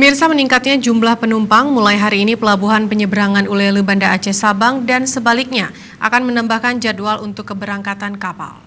Pemirsa, meningkatnya jumlah penumpang mulai hari ini pelabuhan penyeberangan Ulele Banda Aceh Sabang dan sebaliknya akan menambahkan jadwal untuk keberangkatan kapal.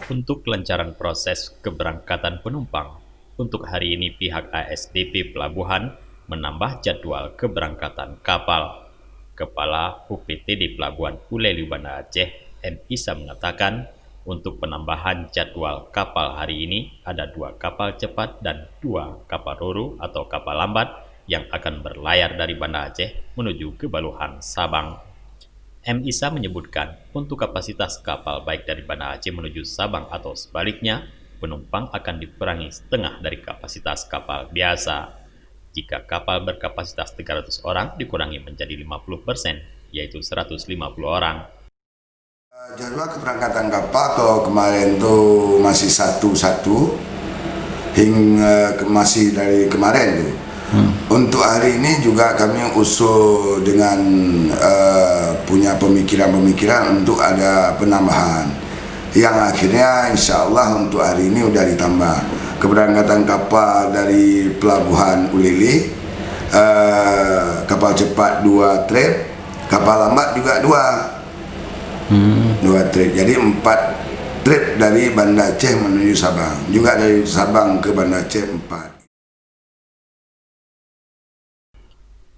Untuk kelancaran proses keberangkatan penumpang, untuk hari ini pihak ASDP Pelabuhan menambah jadwal keberangkatan kapal. Kepala UPTD Pelabuhan Ulele Banda Aceh, M. Isa mengatakan, untuk penambahan jadwal kapal hari ini ada 2 kapal cepat dan 2 kapal roro atau kapal lambat yang akan berlayar dari Banda Aceh menuju ke Baluhan, Sabang. M. Isa menyebutkan, untuk kapasitas kapal baik dari Banda Aceh menuju Sabang atau sebaliknya, penumpang akan dikurangi setengah dari kapasitas kapal biasa. Jika kapal berkapasitas 300 orang dikurangi menjadi 50%, yaitu 150 orang. Jadwal keberangkatan kapal kalau kemarin tuh masih satu-satu hingga masih dari kemarin tuh. Untuk hari ini juga kami usul dengan punya pemikiran-pemikiran untuk ada penambahan. Yang akhirnya insya Allah untuk hari ini udah ditambah. Keberangkatan kapal dari Pelabuhan Ulele, kapal cepat 2 trip, kapal lambat juga 2 trip, jadi 4 trip dari Banda Aceh menuju Sabang, juga dari Sabang ke Banda Aceh 4.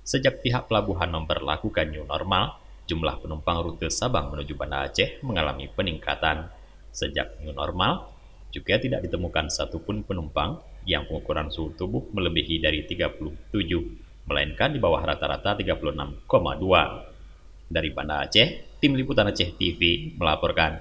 Sejak pihak pelabuhan memperlakukan new normal, jumlah penumpang rute Sabang menuju Banda Aceh mengalami peningkatan. Sejak new normal, juga tidak ditemukan satupun penumpang yang pengukuran suhu tubuh melebihi dari 37, melainkan di bawah rata-rata 36,2. Dari Banda Aceh, Tim Liputan Aceh TV melaporkan.